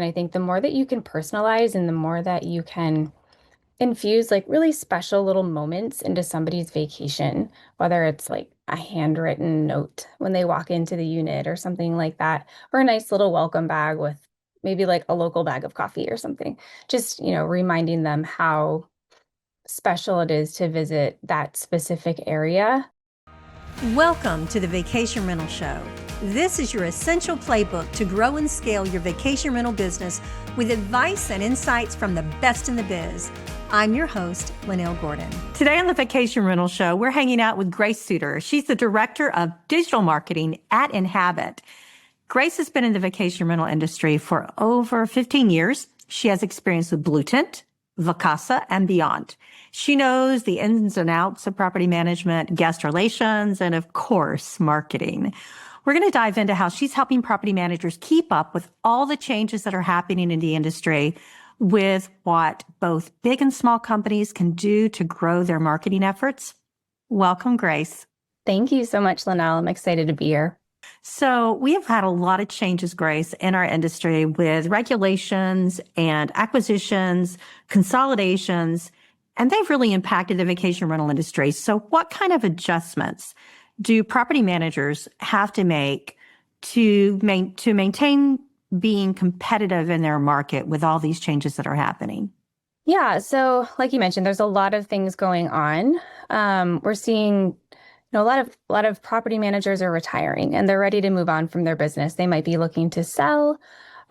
And I think the more that you can personalize and the more that you can infuse like really special little moments into somebody's vacation, whether it's like a handwritten note when they walk into the unit or something like that, or a nice little welcome bag with maybe like a local bag of coffee or something. Just, reminding them how special it is to visit that specific area. Welcome to the Vacation Rental Show. This is your essential playbook to grow and scale your vacation rental business with advice and insights from the best in the biz. I'm your host, Lynell Gordon. Today on the Vacation Rental Show, we're hanging out with Grace Souter. She's the Director of Digital Marketing at Inhabit. Grace has been in the vacation rental industry for over 15 years. She has experience with Blue Tent, Vacasa, and beyond. She knows the ins and outs of property management, guest relations, and of course, marketing. We're going to dive into how she's helping property managers keep up with all the changes that are happening in the industry, with what both big and small companies can do to grow their marketing efforts. Welcome, Grace. Thank you so much, Lynell. I'm excited to be here. So we have had a lot of changes, Grace, in our industry with regulations and acquisitions, consolidations, and they've really impacted the vacation rental industry. So what kind of adjustments do property managers have to make to maintain being competitive in their market with all these changes that are happening? Yeah, so like you mentioned, there's a lot of things going on. We're seeing a lot of property managers are retiring and they're ready to move on from their business. They might be looking to sell.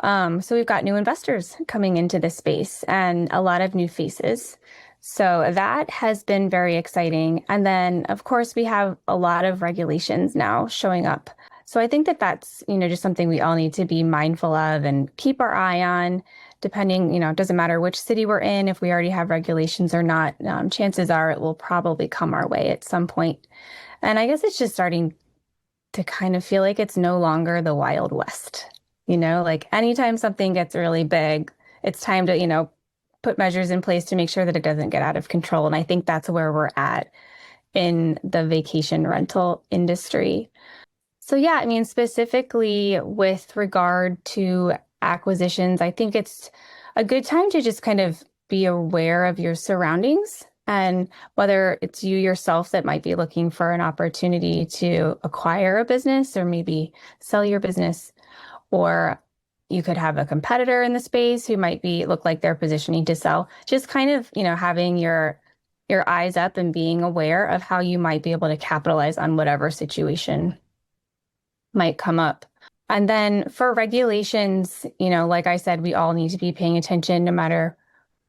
So we've got new investors coming into this space and a lot of new faces. So that has been very exciting. And then, of course, we have a lot of regulations now showing up. So I think that that's, just something we all need to be mindful of and keep our eye on, depending, it doesn't matter which city we're in, if we already have regulations or not, chances are it will probably come our way at some point. And I guess it's just starting to kind of feel like it's no longer the Wild West, like anytime something gets really big, it's time to, put measures in place to make sure that it doesn't get out of control. And I think that's where we're at in the vacation rental industry. So yeah, specifically with regard to acquisitions, I think it's a good time to just kind of be aware of your surroundings and whether it's you yourself that might be looking for an opportunity to acquire a business or maybe sell your business, or you could have a competitor in the space who might look like they're positioning to sell. Just kind of, having your eyes up and being aware of how you might be able to capitalize on whatever situation might come up. And then for regulations, like I said, we all need to be paying attention no matter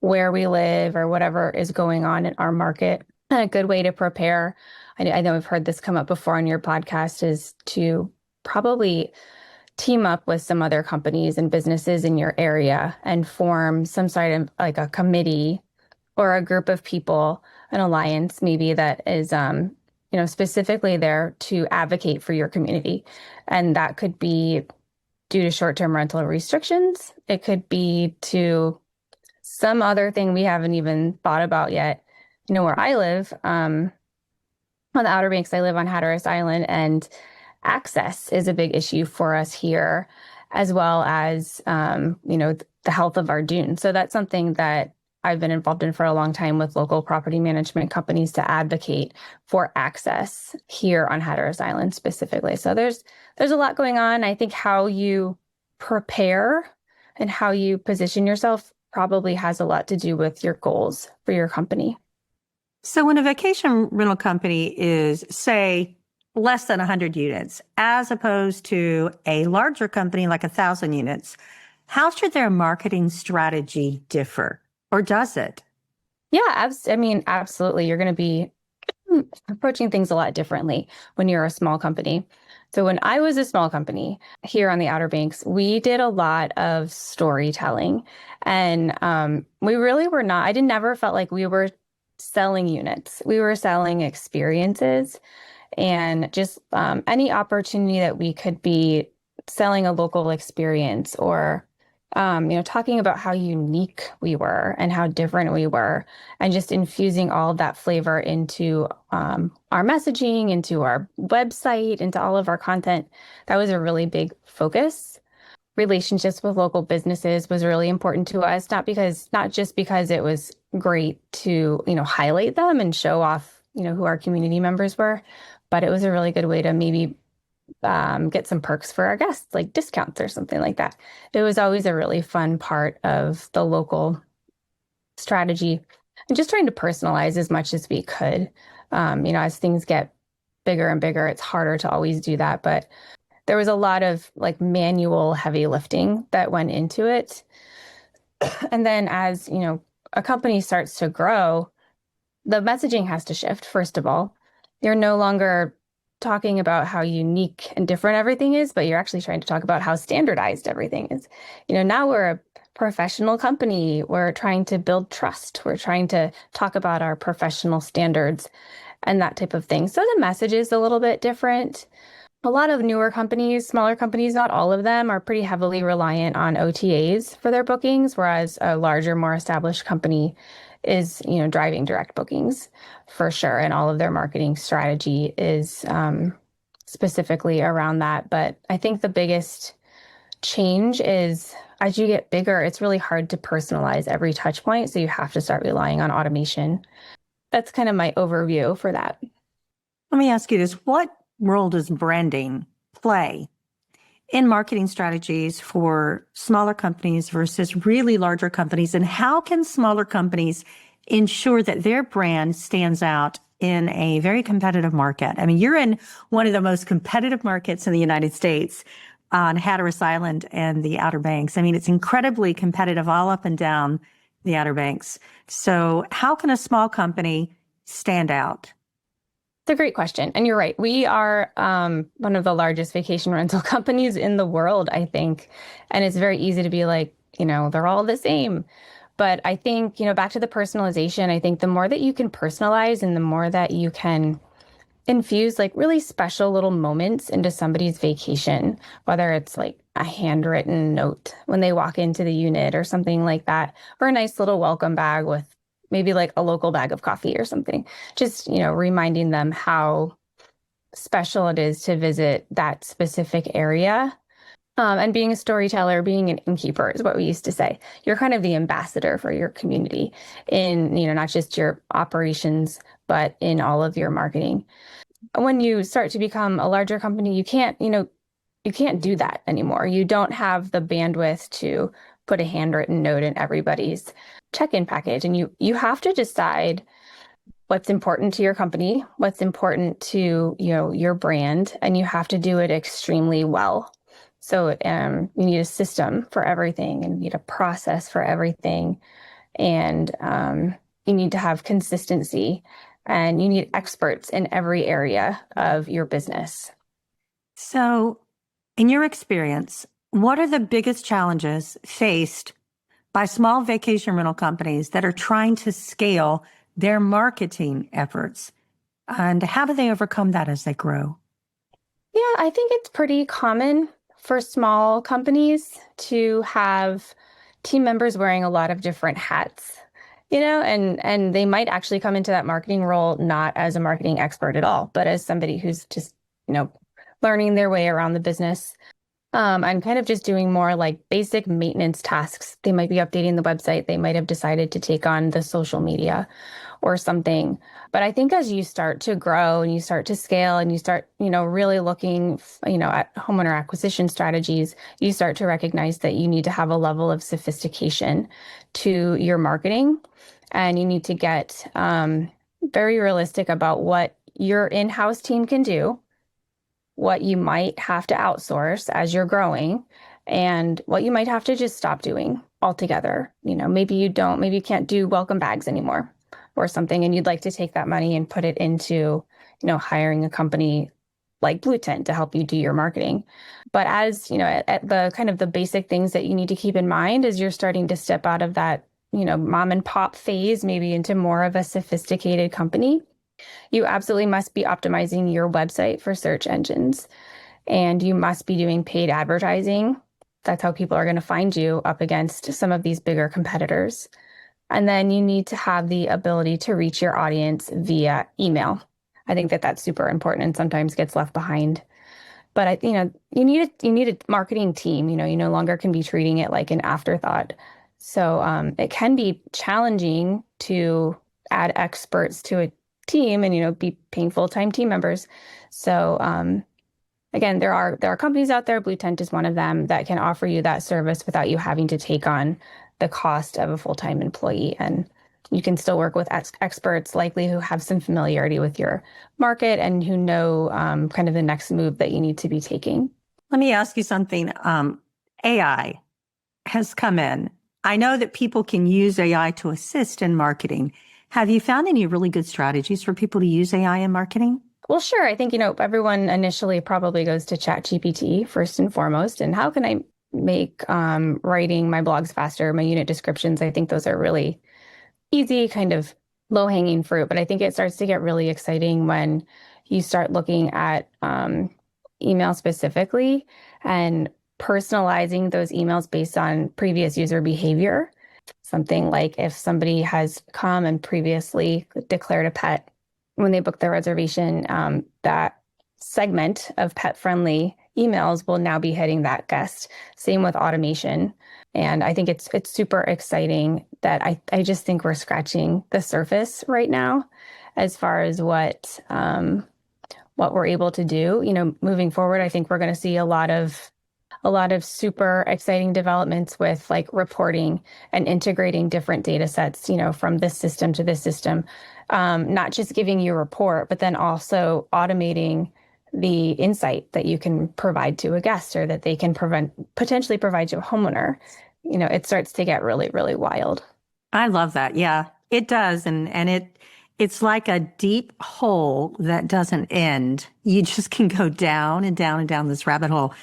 where we live or whatever is going on in our market. And a good way to prepare, I know I've heard this come up before on your podcast, is to probably team up with some other companies and businesses in your area and form some sort of like a committee or a group of people, an alliance maybe that is, specifically there to advocate for your community. And that could be due to short-term rental restrictions. It could be to some other thing we haven't even thought about yet. Where I live, on the Outer Banks, I live on Hatteras Island, and access is a big issue for us here, as well as, the health of our dunes. So that's something that I've been involved in for a long time with local property management companies to advocate for access here on Hatteras Island specifically. So there's a lot going on. I think how you prepare and how you position yourself probably has a lot to do with your goals for your company. So when a vacation rental company is, say, less than 100 units, as opposed to a larger company like 1,000 units, how should their marketing strategy differ? Or does it? Yeah, absolutely. You're going to be approaching things a lot differently when you're a small company. So when I was a small company here on the Outer Banks, we did a lot of storytelling. And we really were not, I never felt like we were selling units. We were selling experiences and just any opportunity that we could be selling a local experience or talking about how unique we were and how different we were, and just infusing all of that flavor into our messaging, into our website, into all of our content. That was a really big focus. relationships with local businesses was really important to us, not just because it was great to, highlight them and show off, who our community members were, but it was a really good way to maybe get some perks for our guests, like discounts or something like that. It was always a really fun part of the local strategy and just trying to personalize as much as we could. As things get bigger and bigger, it's harder to always do that, but there was a lot of like manual heavy lifting that went into it. And then as, a company starts to grow, the messaging has to shift, first of all. You're no longer talking about how unique and different everything is, but you're actually trying to talk about how standardized everything is. Now we're a professional company. We're trying to build trust. We're trying to talk about our professional standards and that type of thing. So the message is a little bit different. A lot of newer companies, smaller companies, not all of them, are pretty heavily reliant on OTAs for their bookings, whereas a larger, more established company is, driving direct bookings for sure. And all of their marketing strategy is specifically around that. But I think the biggest change is as you get bigger, it's really hard to personalize every touch point. So you have to start relying on automation. That's kind of my overview for that. Let me ask you this. What role does branding play in marketing strategies for smaller companies versus really larger companies? And how can smaller companies ensure that their brand stands out in a very competitive market? I mean, you're in one of the most competitive markets in the United States on Hatteras Island and the Outer Banks. I mean, it's incredibly competitive all up and down the Outer Banks. So how can a small company stand out? It's a great question. And you're right. We are one of the largest vacation rental companies in the world, I think. And it's very easy to be like, they're all the same. But I think, back to the personalization, I think the more that you can personalize and the more that you can infuse like really special little moments into somebody's vacation, whether it's like a handwritten note when they walk into the unit or something like that, or a nice little welcome bag with maybe like a local bag of coffee or something, just, reminding them how special it is to visit that specific area. And being a storyteller, being an innkeeper is what we used to say. You're kind of the ambassador for your community in, not just your operations, but in all of your marketing. When you start to become a larger company, you can't do that anymore. You don't have the bandwidth to put a handwritten note in everybody's check-in package. And you have to decide what's important to your company, what's important to, your brand, and you have to do it extremely well. So you need a system for everything and you need a process for everything. And you need to have consistency and you need experts in every area of your business. So in your experience, what are the biggest challenges faced by small vacation rental companies that are trying to scale their marketing efforts? And how do they overcome that as they grow? Yeah, I think it's pretty common for small companies to have team members wearing a lot of different hats, and they might actually come into that marketing role not as a marketing expert at all, but as somebody who's just, learning their way around the business. And kind of just doing more like basic maintenance tasks. They might be updating the website. They might have decided to take on the social media or something. But I think as you start to grow and you start to scale and you start, really looking, at homeowner acquisition strategies, you start to recognize that you need to have a level of sophistication to your marketing. And you need to get very realistic about what your in-house team can do, what you might have to outsource as you're growing, and what you might have to just stop doing altogether. Maybe you can't do welcome bags anymore or something, and you'd like to take that money and put it into, hiring a company like Blue Tent to help you do your marketing. But as, at the kind of the basic things that you need to keep in mind as you're starting to step out of that, mom and pop phase, maybe into more of a sophisticated company, you absolutely must be optimizing your website for search engines, and you must be doing paid advertising. That's how people are going to find you up against some of these bigger competitors. And then you need to have the ability to reach your audience via email. I think that that's super important and sometimes gets left behind. But you need a marketing team. You no longer can be treating it like an afterthought. So it can be challenging to add experts to a team and, be paying full-time team members. So again, there are companies out there, Blue Tent is one of them, that can offer you that service without you having to take on the cost of a full-time employee. And you can still work with experts likely who have some familiarity with your market and who know kind of the next move that you need to be taking. Let me ask you something. AI has come in. I know that people can use AI to assist in marketing. Have you found any really good strategies for people to use AI in marketing? Well, sure. I think, everyone initially probably goes to ChatGPT first and foremost. And how can I make writing my blogs faster, my unit descriptions? I think those are really easy, kind of low-hanging fruit. But I think it starts to get really exciting when you start looking at email specifically and personalizing those emails based on previous user behavior. Something like if somebody has come and previously declared a pet when they book their reservation, that segment of pet-friendly emails will now be hitting that guest. Same with automation. And I think it's super exciting that I just think we're scratching the surface right now as far as what we're able to do. Moving forward, I think we're going to see a lot of super exciting developments with like reporting and integrating different data sets, from this system to this system, not just giving you a report, but then also automating the insight that you can provide to a guest or that they can potentially provide to a homeowner. It starts to get really, really wild. I love that. Yeah, it does. And it's like a deep hole that doesn't end. You just can go down and down and down this rabbit hole.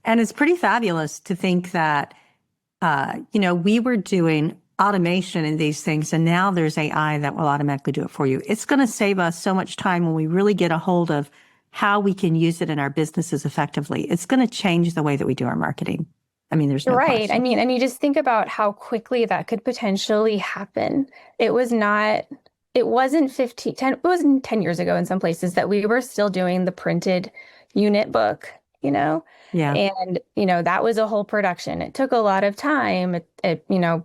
And it's pretty fabulous to think that, we were doing automation in these things, and now there's AI that will automatically do it for you. It's going to save us so much time when we really get a hold of how we can use it in our businesses effectively. It's going to change the way that we do our marketing. I mean, there's no right. question. I mean, and you just think about how quickly that could potentially happen. It wasn't 10 years ago in some places that we were still doing the printed unit book, Yeah. And, that was a whole production. It took a lot of time. You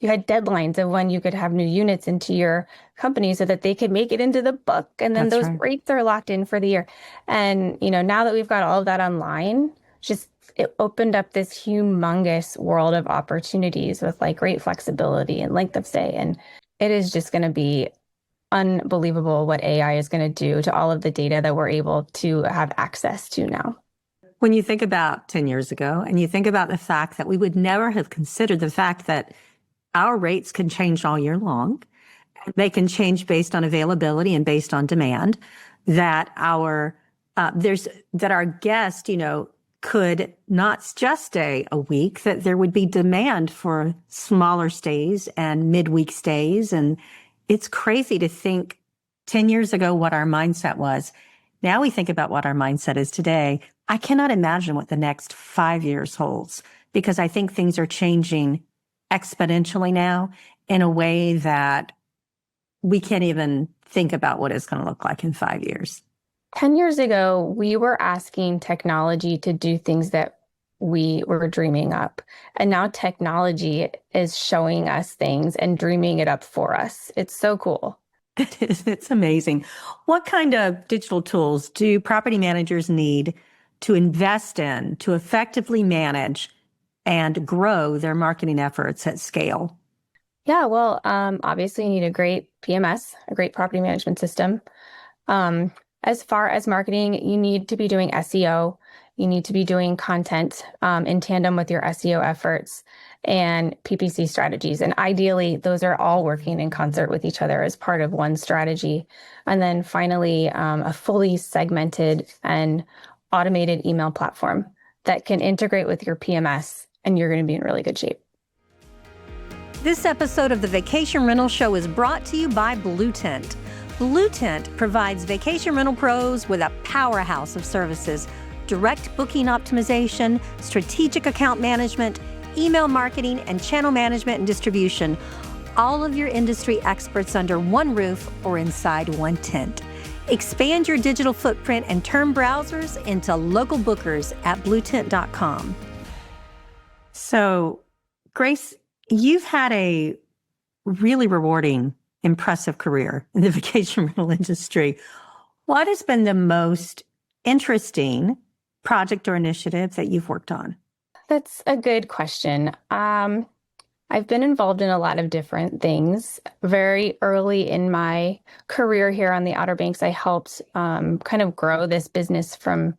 had deadlines of when you could have new units into your company so that they could make it into the book. And then That's those right. rates are locked in for the year. And, now that we've got all of that online, it opened up this humongous world of opportunities with like great flexibility and length of stay. And it is just going to be unbelievable what AI is going to do to all of the data that we're able to have access to now. When you think about 10 years ago and you think about the fact that we would never have considered the fact that our rates can change all year long, they can change based on availability and based on demand, that our guest, could not just stay a week, that there would be demand for smaller stays and midweek stays. And it's crazy to think 10 years ago what our mindset was. Now we think about what our mindset is today. I cannot imagine what the next 5 years holds, because I think things are changing exponentially now in a way that we can't even think about what it's going to look like in 5 years. 10 years ago, we were asking technology to do things that we were dreaming up. And now technology is showing us things and dreaming it up for us. It's so cool. It's amazing. What kind of digital tools do property managers need to invest in to effectively manage and grow their marketing efforts at scale? Yeah, well, obviously you need a great PMS, a great property management system. As far as marketing, you need to be doing SEO. You need to be doing content in tandem with your SEO efforts and PPC strategies. And ideally, those are all working in concert with each other as part of one strategy. And then finally, a fully segmented and automated email platform that can integrate with your PMS, and you're going to be in really good shape. This episode of the Vacation Rental Show is brought to you by Blue Tent. Blue Tent provides vacation rental pros with a powerhouse of services: direct booking optimization, strategic account management, email marketing, and channel management and distribution. All of your industry experts under one roof or inside one tent. Expand your digital footprint and turn browsers into local bookers at bluetent.com. So, Grace, you've had a really rewarding, impressive career in the vacation rental industry. What has been the most interesting project or initiative that you've worked on? That's a good question. I've been involved in a lot of different things. Very early in my career here on the Outer Banks, I helped kind of grow this business from,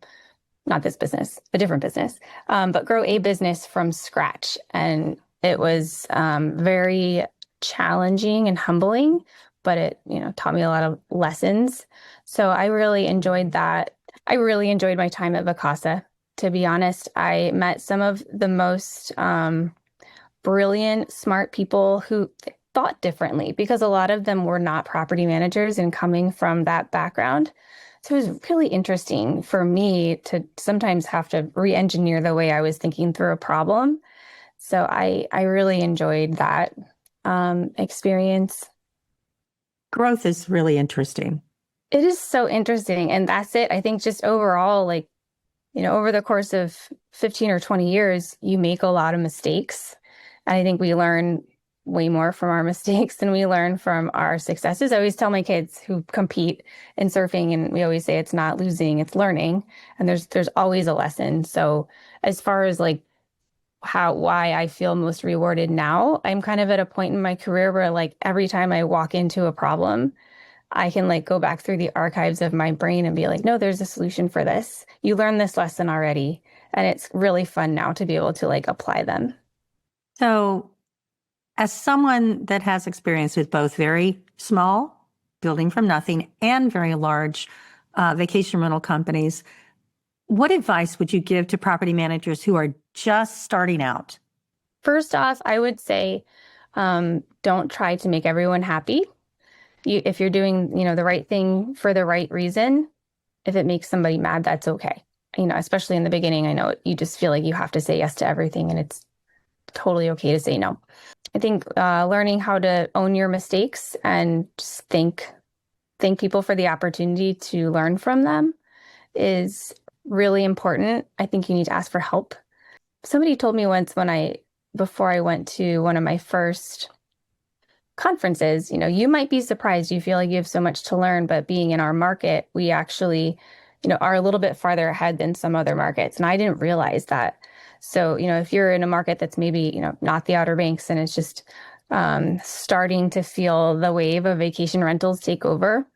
not this business, a different business, but grow a business from scratch. And it was very challenging and humbling, but it, taught me a lot of lessons. So I really enjoyed that. I really enjoyed my time at Vacasa. To be honest, I met some of the most brilliant, smart people who thought differently because a lot of them were not property managers and coming from that background. So it was really interesting for me to sometimes have to re-engineer the way I was thinking through a problem. So I really enjoyed that experience. Growth is really interesting. It is so interesting. And that's it. I think just overall, over the course of 15 or 20 years, you make a lot of mistakes. And I think we learn way more from our mistakes than we learn from our successes. I always tell my kids who compete in surfing, and we always say it's not losing, it's learning. And there's always a lesson. So as far as why I feel most rewarded now, I'm kind of at a point in my career where every time I walk into a problem, I can go back through the archives of my brain and be like, no, there's a solution for this. You learned this lesson already. And it's really fun now to be able to apply them. So, as someone that has experience with both very small, building from nothing, and very large vacation rental companies, what advice would you give to property managers who are just starting out? First off, I would say don't try to make everyone happy. If you're doing, the right thing for the right reason, if it makes somebody mad, that's okay. Especially in the beginning, I know you just feel like you have to say yes to everything, and it's totally okay to say no. I think learning how to own your mistakes and just thank people for the opportunity to learn from them is really important. I think you need to ask for help. Somebody told me once before I went to one of my first conferences, you might be surprised. You feel like you have so much to learn, but being in our market, we actually, are a little bit farther ahead than some other markets. And I didn't realize that. So, if you're in a market that's maybe, not the Outer Banks and it's just starting to feel the wave of vacation rentals take over,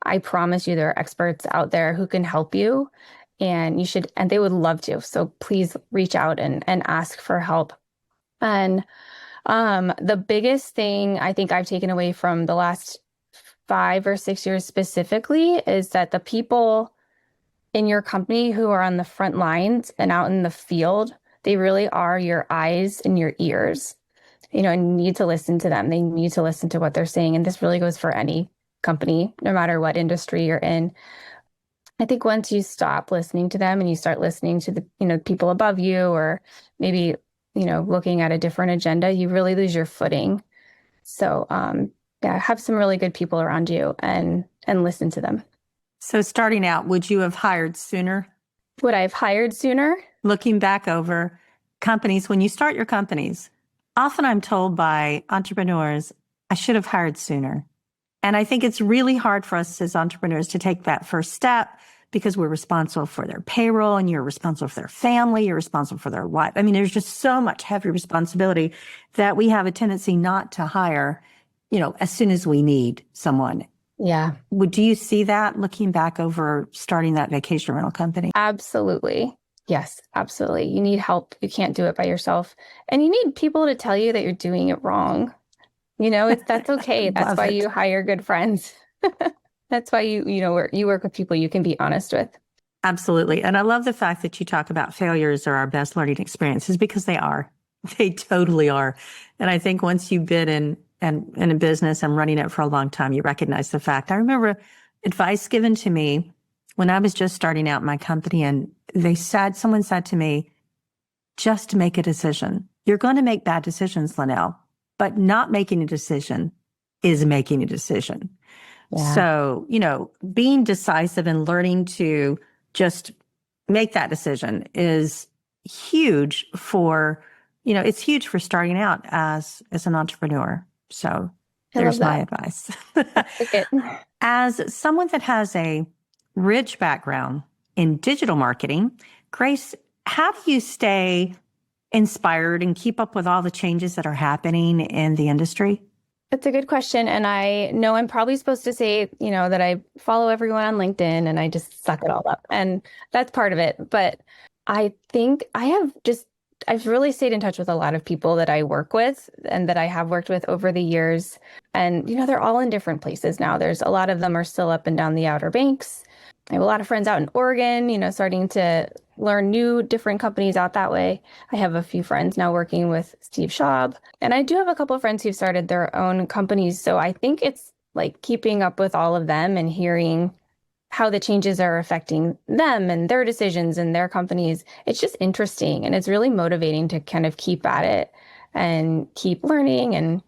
I promise you there are experts out there who can help you, and they would love to. So please reach out and ask for help. And the biggest thing I think I've taken away from the last 5 or 6 years specifically is that the people in your company who are on the front lines and out in the field, they really are your eyes and your ears, and you need to listen to them. They need to listen to what they're saying. And this really goes for any company, no matter what industry you're in. I think once you stop listening to them and you start listening to the, people above you, or maybe, looking at a different agenda, you really lose your footing. So, have some really good people around you and listen to them. So starting out, would you have hired sooner? Would I have hired sooner? Looking back over companies, when you start your companies, often I'm told by entrepreneurs, I should have hired sooner. And I think it's really hard for us as entrepreneurs to take that first step because we're responsible for their payroll, and you're responsible for their family, you're responsible for their wife. I mean, there's just so much heavy responsibility that we have a tendency not to hire, as soon as we need someone. Yeah. Do you see that looking back over starting that vacation rental company? Absolutely. Yes, absolutely. You need help. You can't do it by yourself. And you need people to tell you that you're doing it wrong. That's okay. That's why you hire good friends. That's why you work with people you can be honest with. Absolutely. And I love the fact that you talk about failures are our best learning experiences, because they are. They totally are. And I think once you've been in a business and running it for a long time, you recognize the fact. I remember advice given to me when I was just starting out my company, and someone said to me, just make a decision. You're going to make bad decisions, Lynell, but not making a decision is making a decision. Yeah. So, being decisive and learning to just make that decision is huge for, it's huge for starting out as an entrepreneur. So I love there's my that. advice. Like it. As someone that has a rich background in digital marketing, Grace, how do you stay inspired and keep up with all the changes that are happening in the industry? It's a good question. And I know I'm probably supposed to say, that I follow everyone on LinkedIn and I just suck it all up. And that's part of it. But I think I've really stayed in touch with a lot of people that I work with and that I have worked with over the years. And, they're all in different places now. There's a lot of them are still up and down the Outer Banks. I have a lot of friends out in Oregon, starting to learn new, different companies out that way. I have a few friends now working with Steve Schaub, and I do have a couple of friends who've started their own companies. So I think it's like keeping up with all of them and hearing how the changes are affecting them and their decisions and their companies. It's just interesting and it's really motivating to kind of keep at it and keep learning. And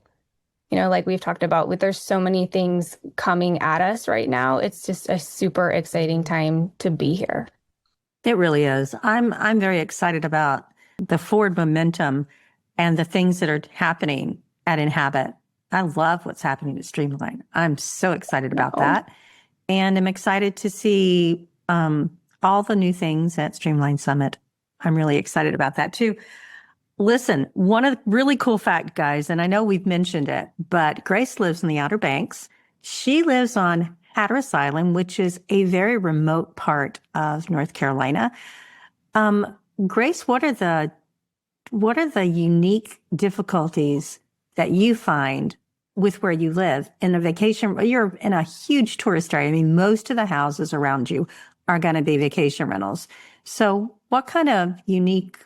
like we've talked about, there's so many things coming at us right now. It's just a super exciting time to be here. It really is. I'm very excited about the forward momentum and the things that are happening at Inhabit. I love what's happening at Streamline. I'm so excited about that. And I'm excited to see all the new things at Streamline Summit. I'm really excited about that too. Listen, one of the really cool fact, guys, and I know we've mentioned it, but Grace lives in the Outer Banks. She lives on Hatteras Island, which is a very remote part of North Carolina. Grace, what are the unique difficulties that you find with where you live in a vacation? You're in a huge tourist area. I mean, most of the houses around you are going to be vacation rentals. So what kind of unique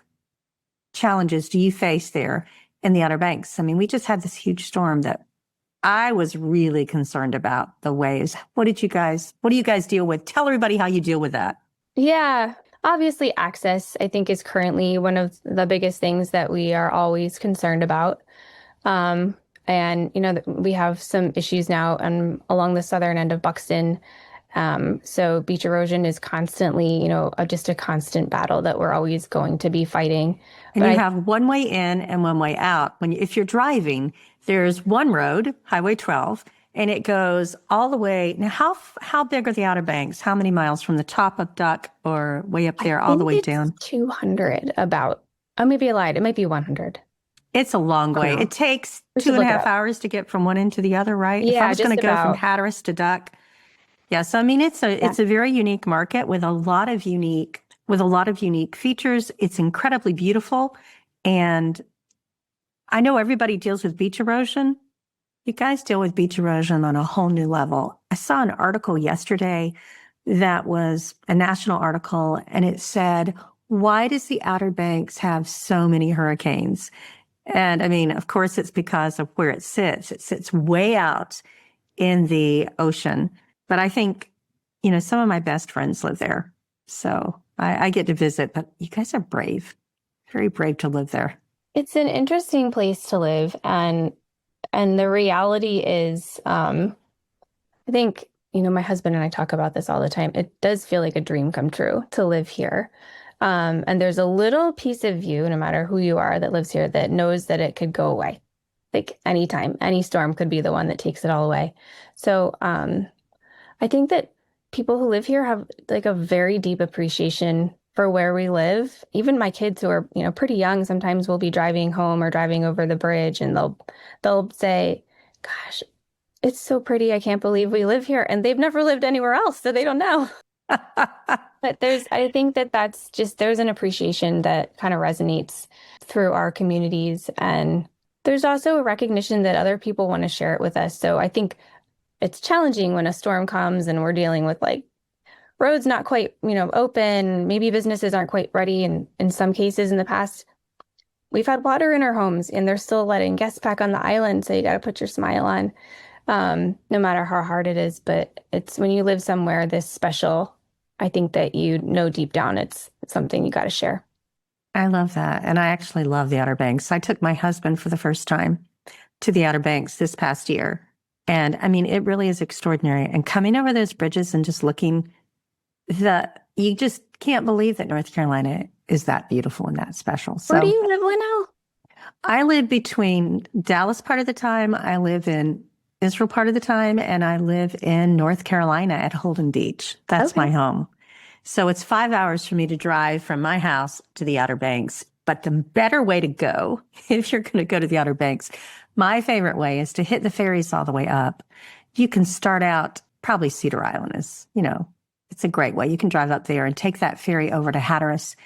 challenges do you face there in the Outer Banks? I mean, we just had this huge storm that I was really concerned about the waves. What do you guys deal with? Tell everybody how you deal with that. Yeah, obviously access, I think, is currently one of the biggest things that we are always concerned about. And, we have some issues now along the southern end of Buxton. So beach erosion is constantly, just a constant battle that we're always going to be fighting. And you have one way in and one way out. If you're driving, there's one road, Highway 12, and it goes all the way. Now, how big are the Outer Banks? How many miles from the top of Duck or way up there all the way down? 200 about. I may be lied. It might be 100. It's a long way. It takes 2.5 hours to get from one end to the other, right? Yeah, if I was going to go from Hatteras to Duck. Yeah, so I mean, it's a very unique market with a lot of unique features. It's incredibly beautiful, and I know everybody deals with beach erosion. You guys deal with beach erosion on a whole new level. I saw an article yesterday that was a national article, and it said, "Why does the Outer Banks have so many hurricanes?" And I mean, of course, it's because of where it sits. It sits way out in the ocean. But I think, some of my best friends live there. So I get to visit, but you guys are brave, very brave to live there. It's an interesting place to live. And the reality is, I think, my husband and I talk about this all the time. It does feel like a dream come true to live here. And there's a little piece of you, no matter who you are, that lives here that knows that it could go away. Like anytime, any storm could be the one that takes it all away. So, I think that people who live here have like a very deep appreciation for where we live. Even my kids who are, pretty young, sometimes will be driving home or driving over the bridge and they'll say, "Gosh, it's so pretty. I can't believe we live here." And they've never lived anywhere else, so they don't know. But I think there's an appreciation that kind of resonates through our communities. And there's also a recognition that other people want to share it with us. So I think it's challenging when a storm comes and we're dealing with like roads not quite, open. Maybe businesses aren't quite ready. And in some cases in the past, we've had water in our homes and they're still letting guests back on the island. So you got to put your smile on, no matter how hard it is. But it's when you live somewhere this special, I think that deep down it's something you got to share. I love that. And I actually love the Outer Banks. I took my husband for the first time to the Outer Banks this past year. And I mean, it really is extraordinary. And coming over those bridges and just looking, you just can't believe that North Carolina is that beautiful and that special. So Where do you live, Lynell? I live between Dallas part of the time, I live in Israel part of the time, and I live in North Carolina at Holden Beach. That's my home. So it's 5 hours for me to drive from my house to the Outer Banks. But the better way to go, if you're going to go to the Outer Banks, my favorite way is to hit the ferries all the way up. You can start out, probably Cedar Island is, it's a great way. You can drive up there and take that ferry over to Hatteras.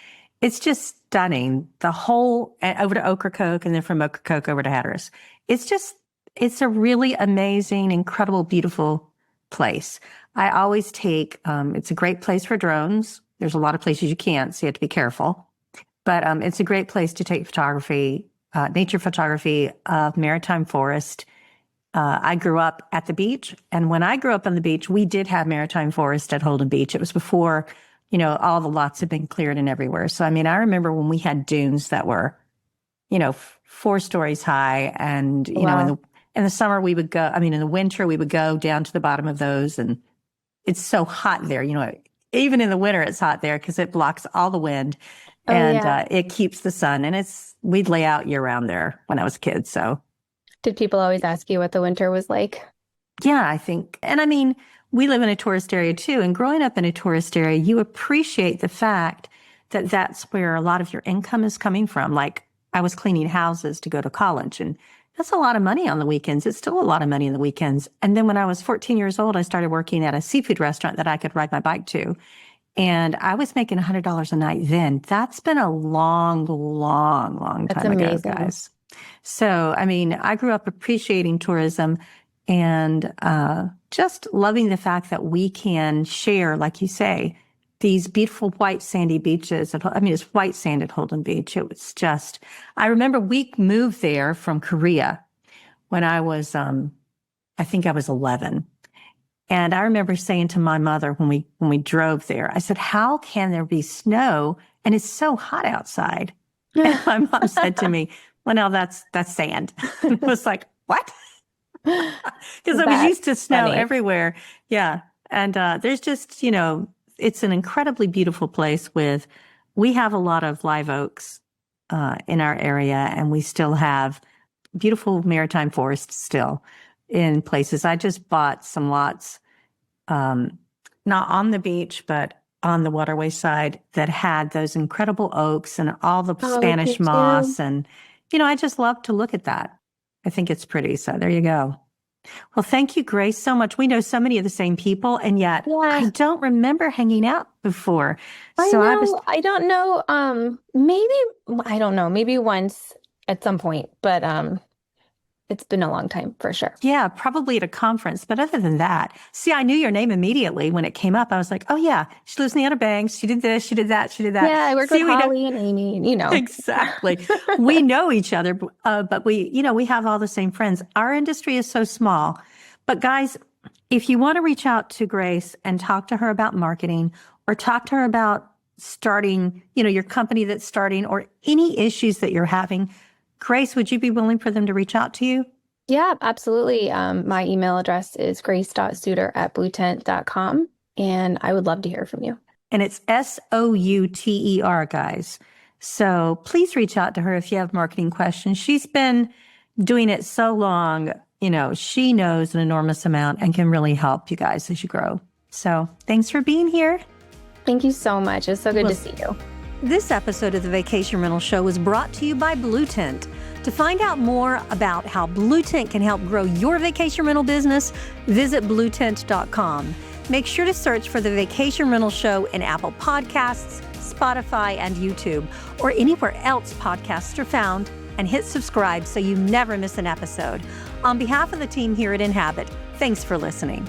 It's just stunning. The whole, over to Ocracoke, and then from Ocracoke over to Hatteras. It's a really amazing, incredible, beautiful place. I always take, it's a great place for drones. There's a lot of places you can't, so you have to be careful. But it's a great place to take photography, nature photography of maritime forest. I grew up at the beach, and when I grew up on the beach, we did have maritime forest at Holden Beach. It was before, all the lots had been cleared and everywhere. So, I mean, I remember when we had dunes that were, 4 stories high, and, in the summer we would go, in the winter we would go down to the bottom of those, and it's so hot there, even in the winter it's hot there because it blocks all the wind. It keeps the sun, and we'd lay out year round there when I was a kid. So did people always ask you what the winter was like? Yeah, I think. And I mean, we live in a tourist area too. And growing up in a tourist area, you appreciate the fact that that's where a lot of your income is coming from. Like I was cleaning houses to go to college, and that's a lot of money on the weekends. It's still a lot of money on the weekends. And then when I was 14 years old, I started working at a seafood restaurant that I could ride my bike to. And I was making $100 a night then. That's been a long, long, long time ago, guys. So, I mean, I grew up appreciating tourism and just loving the fact that we can share, like you say, these beautiful white sandy beaches. It's white sand at Holden Beach. It was just, I remember we moved there from Korea when I was, I think I was 11. And I remember saying to my mother when we drove there, I said, how can there be snow and it's so hot outside? And my mom said to me, well, no, that's sand. And I was like, what? Because I was used to snow everywhere. Yeah. And there's just, it's an incredibly beautiful place we have a lot of live oaks in our area, and we still have beautiful maritime forests still in places. I just bought some lots, not on the beach, but on the waterway side that had those incredible oaks and all the Spanish moss. And, I just love to look at that. I think it's pretty. So there you go. Well, thank you, Grace, so much. We know so many of the same people, and yet I don't remember hanging out before. I don't know. Maybe once at some point, but it's been a long time for sure. Yeah, probably at a conference. But other than that, see, I knew your name immediately when it came up. I was like, oh, yeah, she lives in the Outer Banks. She did this, she did that, she did that. Yeah, I work with Holly and Amy, Exactly. We know each other, but we have all the same friends. Our industry is so small. But guys, if you want to reach out to Grace and talk to her about marketing or talk to her about starting, your company that's starting or any issues that you're having, Grace, would you be willing for them to reach out to you? Yeah, absolutely. My email address is grace.souter@bluetent.com, and I would love to hear from you. And it's SOUTER, guys. So please reach out to her if you have marketing questions. She's been doing it so long, she knows an enormous amount and can really help you guys as you grow. So thanks for being here. Thank you so much. It's so good to see you. This episode of the Vacation Rental Show was brought to you by Blue Tent. To find out more about how Blue Tent can help grow your vacation rental business, visit bluetent.com. Make sure to search for the Vacation Rental Show in Apple Podcasts, Spotify, and YouTube, or anywhere else podcasts are found, and hit subscribe so you never miss an episode. On behalf of the team here at Inhabit, thanks for listening.